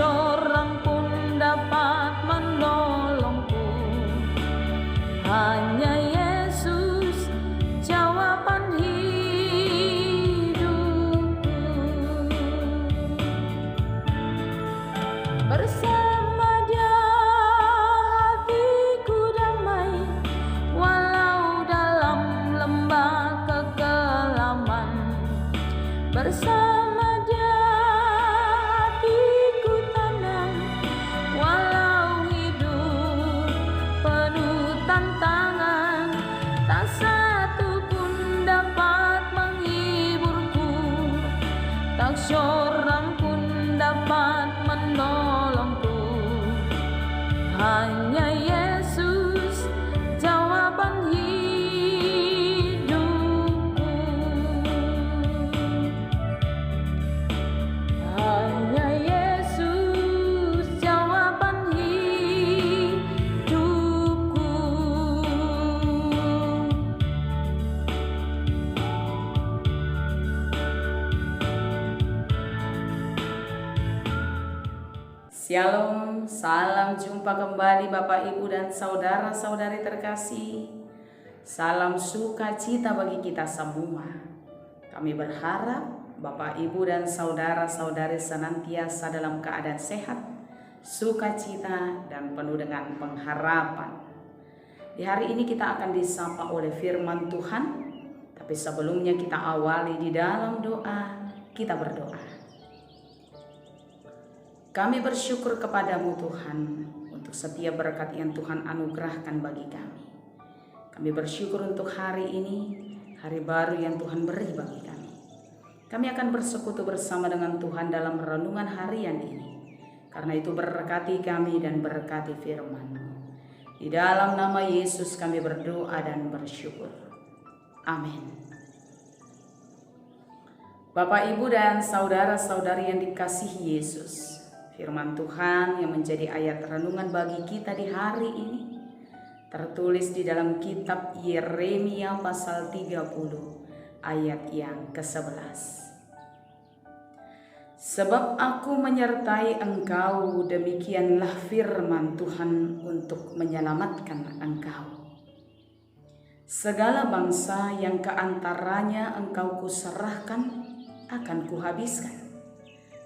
seorang pun dapat menolongku. Hanya Yesus jawaban hidupku. Bersama Dia hatiku damai, walau dalam lembah kekelaman. Bersama Dia hatiku tenang, walau hidup penuh tantangan. Tak satu pun dapat menghiburku, tak seorang pun dapat menolongku. Hanya Yesus jawaban hidupku. Hanya Yesus jawaban hidupku. Shalom, salam jumpa kembali Bapak Ibu dan saudara-saudari terkasih. Salam sukacita bagi kita semua. Kami berharap Bapak Ibu dan saudara-saudari senantiasa dalam keadaan sehat, sukacita, dan penuh dengan pengharapan. Di hari ini kita akan disapa oleh firman Tuhan, tapi sebelumnya kita awali di dalam doa. Kita berdoa. Kami bersyukur kepadamu Tuhan untuk setiap berkat yang Tuhan anugerahkan bagi kami. Kami bersyukur untuk hari ini, hari baru yang Tuhan beri bagi kami. Kami akan bersekutu bersama dengan Tuhan dalam renungan harian ini. Karena itu berkati kami dan berkati firman-Mu. Di dalam nama Yesus kami berdoa dan bersyukur. Amin. Bapak, Ibu, dan saudara-saudari yang dikasihi Yesus, firman Tuhan yang menjadi ayat renungan bagi kita di hari ini tertulis di dalam kitab Yeremia pasal 30 ayat yang ke-11. Sebab aku menyertai engkau, demikianlah firman Tuhan, untuk menyelamatkan engkau. Segala bangsa yang keantaranya engkau kuserahkan akan kuhabiskan.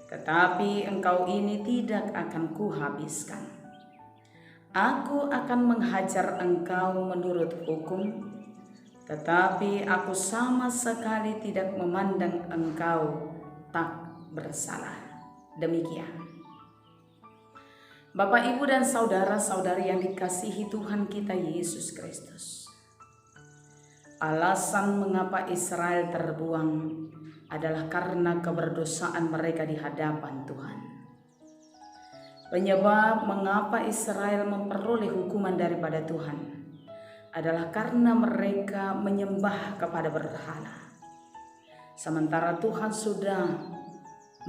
Tetapi engkau ini tidak akan kuhabiskan. Aku akan menghajar engkau menurut hukum, tetapi aku sama sekali tidak memandang engkau tak bersalah. Demikian. Bapak, Ibu, dan saudara-saudari yang dikasihi Tuhan kita Yesus Kristus. Alasan mengapa Israel terbuang adalah karena keberdosaan mereka di hadapan Tuhan. Penyebab mengapa Israel memperoleh hukuman daripada Tuhan adalah karena mereka menyembah kepada berhala. Sementara Tuhan sudah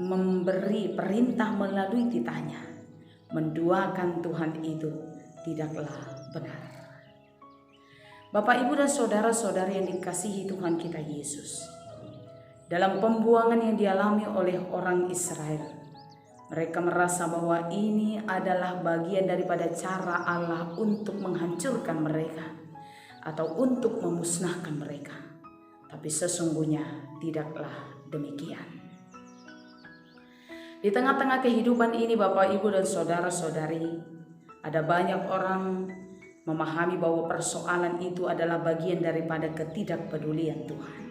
memberi perintah melalui titahnya, menduakan Tuhan itu tidaklah benar. Bapak, Ibu, dan saudara-saudari yang dikasihi Tuhan kita Yesus, dalam pembuangan yang dialami oleh orang Israel, mereka merasa bahwa ini adalah bagian daripada cara Allah untuk menghancurkan mereka atau untuk memusnahkan mereka. Tapi sesungguhnya tidaklah demikian. Di tengah-tengah kehidupan ini, Bapak, Ibu, dan saudara-saudari, ada banyak orang memahami bahwa persoalan itu adalah bagian daripada ketidakpedulian Tuhan.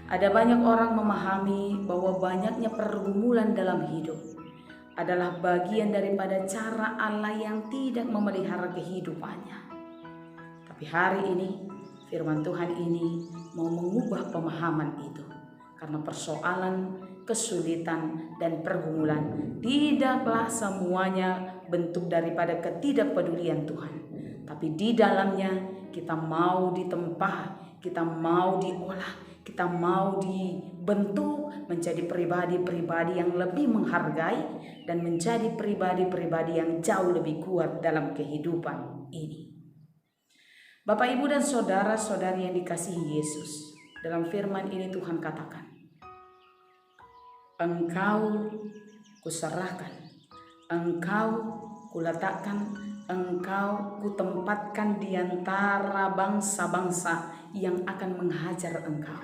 Ada banyak orang memahami bahwa banyaknya pergumulan dalam hidup adalah bagian daripada cara Allah yang tidak memelihara kehidupannya. Tapi hari ini firman Tuhan ini mau mengubah pemahaman itu. Karena persoalan, kesulitan, dan pergumulan tidaklah semuanya bentuk daripada ketidakpedulian Tuhan. Tapi di dalamnya kita mau ditempa, kita mau diolah, kita mau dibentuk menjadi pribadi-pribadi yang lebih menghargai dan menjadi pribadi-pribadi yang jauh lebih kuat dalam kehidupan ini. Bapak, Ibu, dan saudara-saudari yang dikasihi Yesus, dalam firman ini Tuhan katakan, engkau kuserahkan Engkau kuletakkan, engkau kutempatkan di antara bangsa-bangsa yang akan menghajar engkau.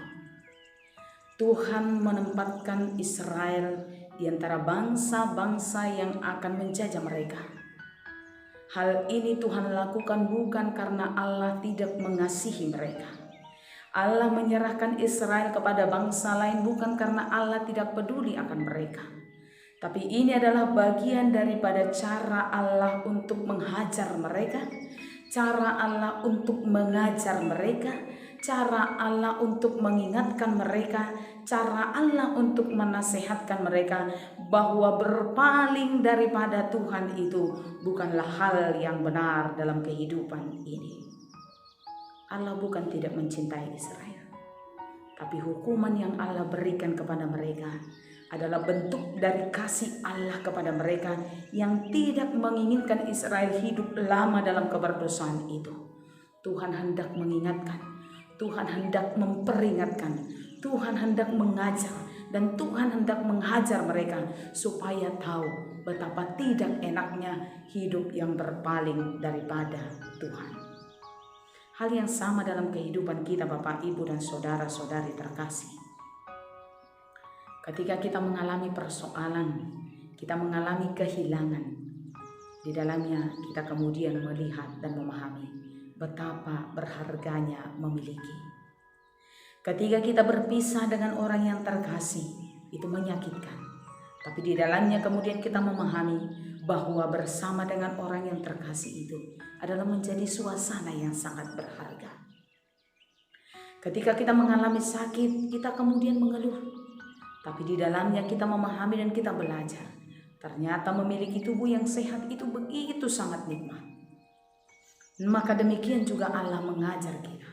Tuhan menempatkan Israel di antara bangsa-bangsa yang akan menjajah mereka. Hal ini Tuhan lakukan bukan karena Allah tidak mengasihi mereka. Allah menyerahkan Israel kepada bangsa lain bukan karena Allah tidak peduli akan mereka. Tapi ini adalah bagian daripada cara Allah untuk menghajar mereka, cara Allah untuk mengajar mereka, cara Allah untuk mengingatkan mereka, cara Allah untuk menasehatkan mereka bahwa berpaling daripada Tuhan itu bukanlah hal yang benar dalam kehidupan ini. Allah bukan tidak mencintai Israel, tapi hukuman yang Allah berikan kepada mereka adalah bentuk dari kasih Allah kepada mereka yang tidak menginginkan Israel hidup lama dalam keberdosaan itu. Tuhan hendak mengingatkan, Tuhan hendak memperingatkan, Tuhan hendak mengajar, dan Tuhan hendak menghajar mereka supaya tahu betapa tidak enaknya hidup yang berpaling daripada Tuhan. Hal yang sama dalam kehidupan kita Bapak, Ibu, dan saudara-saudari terkasih. Ketika kita mengalami persoalan, kita mengalami kehilangan, di dalamnya kita kemudian melihat dan memahami betapa berharganya memiliki. Ketika kita berpisah dengan orang yang terkasih, itu menyakitkan. Tapi di dalamnya kemudian kita memahami bahwa bersama dengan orang yang terkasih itu adalah menjadi suasana yang sangat berharga. Ketika kita mengalami sakit, kita kemudian mengeluh. Tapi di dalamnya kita memahami dan kita belajar. Ternyata memiliki tubuh yang sehat itu begitu sangat nikmat. Maka demikian juga Allah mengajar kita.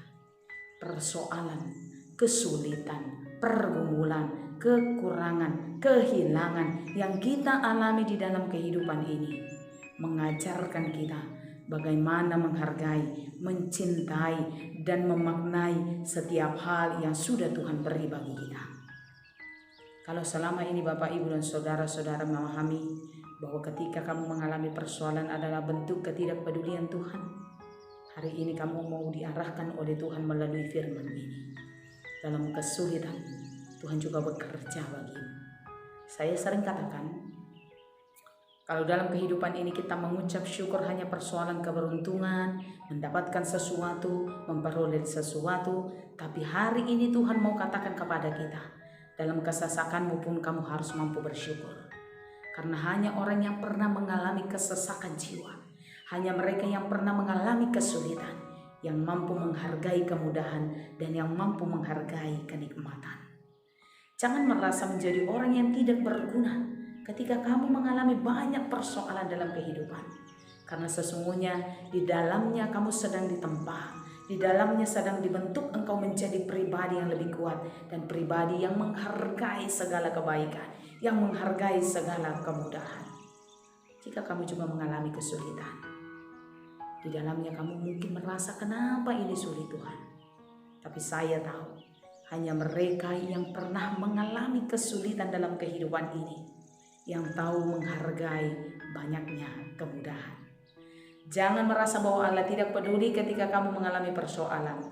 Persoalan, kesulitan, pergumulan, kekurangan, kehilangan yang kita alami di dalam kehidupan ini mengajarkan kita bagaimana menghargai, mencintai, dan memaknai setiap hal yang sudah Tuhan beri bagi kita. Kalau selama ini Bapak, Ibu, dan saudara-saudara memahami bahwa ketika kamu mengalami persoalan adalah bentuk ketidakpedulian Tuhan, hari ini kamu mau diarahkan oleh Tuhan melalui firman ini. Dalam kesulitan, Tuhan juga bekerja bagimu. Saya sering katakan, kalau dalam kehidupan ini kita mengucap syukur hanya persoalan keberuntungan, mendapatkan sesuatu, memperoleh sesuatu, tapi hari ini Tuhan mau katakan kepada kita, dalam kesesakanmu pun kamu harus mampu bersyukur. Karena hanya orang yang pernah mengalami kesesakan jiwa, hanya mereka yang pernah mengalami kesulitan, yang mampu menghargai kemudahan dan yang mampu menghargai kenikmatan. Jangan merasa menjadi orang yang tidak berguna ketika kamu mengalami banyak persoalan dalam kehidupan. Karena sesungguhnya di dalamnya kamu sedang ditempa. Di dalamnya sedang dibentuk engkau menjadi pribadi yang lebih kuat dan pribadi yang menghargai segala kebaikan, yang menghargai segala kemudahan. Jika kamu juga mengalami kesulitan, di dalamnya kamu mungkin merasa kenapa ini sulit Tuhan. Tapi saya tahu hanya mereka yang pernah mengalami kesulitan dalam kehidupan ini yang tahu menghargai banyaknya kemudahan. Jangan merasa bahwa Allah tidak peduli ketika kamu mengalami persoalan.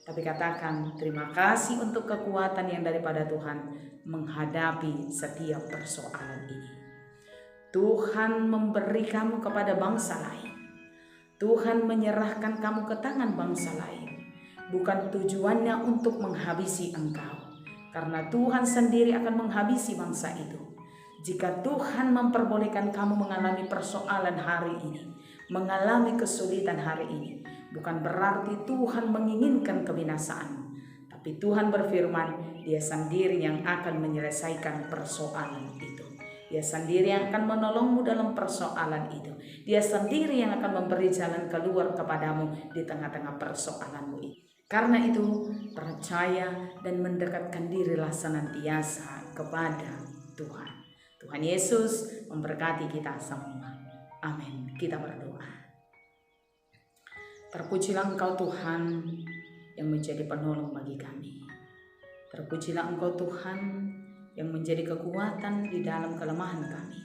Tapi katakan terima kasih untuk kekuatan yang daripada Tuhan menghadapi setiap persoalan ini. Tuhan memberi kamu kepada bangsa lain. Tuhan menyerahkan kamu ke tangan bangsa lain. Bukan tujuannya untuk menghabisi engkau. Karena Tuhan sendiri akan menghabisi bangsa itu. Jika Tuhan memperbolehkan kamu mengalami persoalan hari ini, mengalami kesulitan hari ini, bukan berarti Tuhan menginginkan kebinasaan. Tapi Tuhan berfirman, Dia sendiri yang akan menyelesaikan persoalan itu. Dia sendiri yang akan menolongmu dalam persoalan itu. Dia sendiri yang akan memberi jalan keluar kepadamu di tengah-tengah persoalanmu itu. Karena itu, percaya dan mendekatkan dirilah senantiasa kepada Tuhan. Tuhan Yesus memberkati kita semua. Amin. Kita berdoa. Terpujilah Engkau Tuhan yang menjadi penolong bagi kami. Terpujilah Engkau Tuhan yang menjadi kekuatan di dalam kelemahan kami.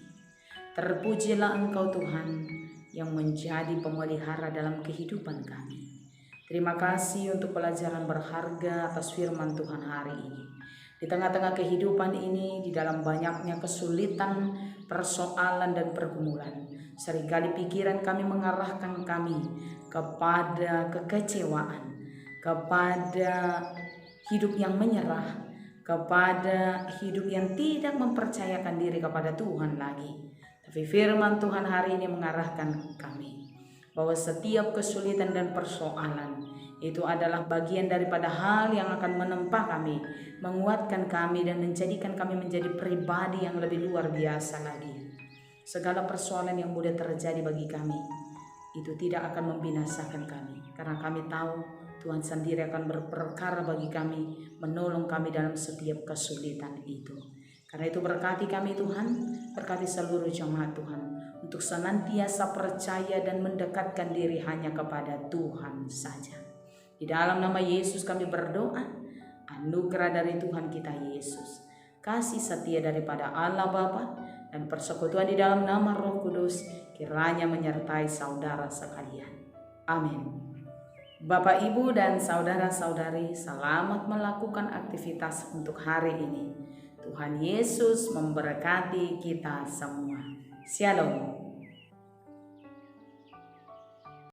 Terpujilah Engkau Tuhan yang menjadi pemelihara dalam kehidupan kami. Terima kasih untuk pelajaran berharga atas firman Tuhan hari ini. Di tengah-tengah kehidupan ini, di dalam banyaknya kesulitan, persoalan dan pergumulan, seringkali pikiran kami mengarahkan kami kepada kekecewaan, kepada hidup yang menyerah, kepada hidup yang tidak mempercayakan diri kepada Tuhan lagi. Tapi firman Tuhan hari ini mengarahkan kami bahwa setiap kesulitan dan persoalan itu adalah bagian daripada hal yang akan menempa kami, menguatkan kami dan menjadikan kami menjadi pribadi yang lebih luar biasa lagi. Segala persoalan yang mudah terjadi bagi kami itu tidak akan membinasakan kami, karena kami tahu Tuhan sendiri akan berperkara bagi kami, menolong kami dalam setiap kesulitan itu. Karena itu berkati kami Tuhan, berkati seluruh jemaat Tuhan untuk senantiasa percaya dan mendekatkan diri hanya kepada Tuhan saja. Di dalam nama Yesus kami berdoa, anugerah dari Tuhan kita Yesus, kasih setia daripada Allah Bapa, dan persekutuan di dalam nama Roh Kudus kiranya menyertai saudara sekalian. Amin. Bapak, Ibu, dan saudara-saudari, selamat melakukan aktivitas untuk hari ini. Tuhan Yesus memberkati kita semua. Shalom.